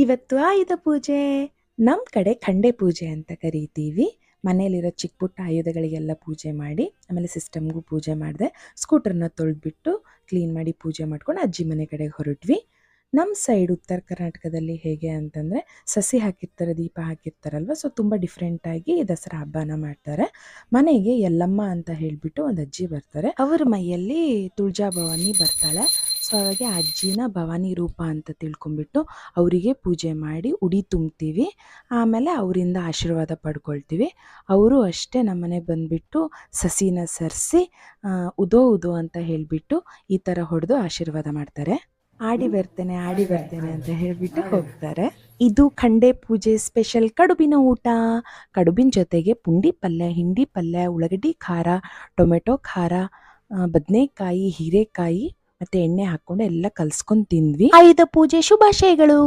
ಇವತ್ತು ಆಯುಧ ಪೂಜೆ. ನಮ್ಮ ಕಡೆ ಖಂಡೆ ಪೂಜೆ ಅಂತ ಕರಿತೀವಿ. ಮನೇಲಿರೋ ಚಿಕ್ಕ ಪುಟ್ಟ ಆಯುಧಗಳಿಗೆಲ್ಲ ಪೂಜೆ ಮಾಡಿ, ಆಮೇಲೆ ಸಿಸ್ಟಮ್ಗೂ ಪೂಜೆ ಮಾಡಿದೆ. ಸ್ಕೂಟರ್ನ ತೊಳೆದ್ಬಿಟ್ಟು ಕ್ಲೀನ್ ಮಾಡಿ ಪೂಜೆ ಮಾಡ್ಕೊಂಡು ಅಜ್ಜಿ ಮನೆ ಕಡೆಗೆ ಹೊರಟ್ವಿ. ನಮ್ಮ ಸೈಡ್ ಉತ್ತರ ಕರ್ನಾಟಕದಲ್ಲಿ ಹೇಗೆ ಅಂತಂದರೆ, ಸಸಿ ಹಾಕಿರ್ತಾರೆ, ದೀಪ ಹಾಕಿರ್ತಾರಲ್ವ, ಸೊ ತುಂಬ ಡಿಫ್ರೆಂಟಾಗಿ ದಸರಾ ಹಬ್ಬನ ಮಾಡ್ತಾರೆ. ಮನೆಗೆ ಯಲ್ಲಮ್ಮ ಅಂತ ಹೇಳಿಬಿಟ್ಟು ಒಂದು ಅಜ್ಜಿ ಬರ್ತಾರೆ. ಅವ್ರ ಮೈಯಲ್ಲಿ ತುಳಜಾ ಭವಾನಿ ಬರ್ತಾಳೆ. ಸೊ ಹಾಗಾಗಿ ಆ ಅಜ್ಜಿನ ಭವಾನಿ ರೂಪ ಅಂತ ತಿಳ್ಕೊಂಬಿಟ್ಟು ಅವರಿಗೆ ಪೂಜೆ ಮಾಡಿ ಉಡಿ ತುಂಬ್ತೀವಿ. ಆಮೇಲೆ ಅವರಿಂದ ಆಶೀರ್ವಾದ ಪಡ್ಕೊಳ್ತೀವಿ. ಅವರು ಅಷ್ಟೇ ನಮ್ಮನೆಗೆ ಬಂದುಬಿಟ್ಟು ಸಸಿನ ಸರಿಸಿ ಉದೋ ಉದೋ ಅಂತ ಹೇಳಿಬಿಟ್ಟು ಈ ಥರ ಹೊಡೆದು ಆಶೀರ್ವಾದ ಮಾಡ್ತಾರೆ. ಆಡಿ ಬರ್ತೇನೆ ಅಂತ ಹೇಳಿಬಿಟ್ಟು ಹೋಗ್ತಾರೆ. ಇದು ಖಂಡೆ ಪೂಜೆ ಸ್ಪೆಷಲ್ ಕಡುಬಿನ ಊಟ. ಕಡುಬಿನ ಜೊತೆಗೆ ಪುಂಡಿ ಪಲ್ಯ, ಹಿಂಡಿ ಪಲ್ಯ, ಉಳ್ಳಾಗಡ್ಡಿ ಖಾರ, ಟೊಮೆಟೊ ಖಾರ, ಬದನೆಕಾಯಿ, ಹೀರೆಕಾಯಿ ಮತ್ತು ಎಣ್ಣೆ ಹಾಕ್ಕೊಂಡು ಎಲ್ಲ ಕಲ್ಸ್ಕೊಂಡು ತಿಂದ್ವಿ. ಆಯುಧ ಪೂಜೆ ಶುಭಾಶಯಗಳು.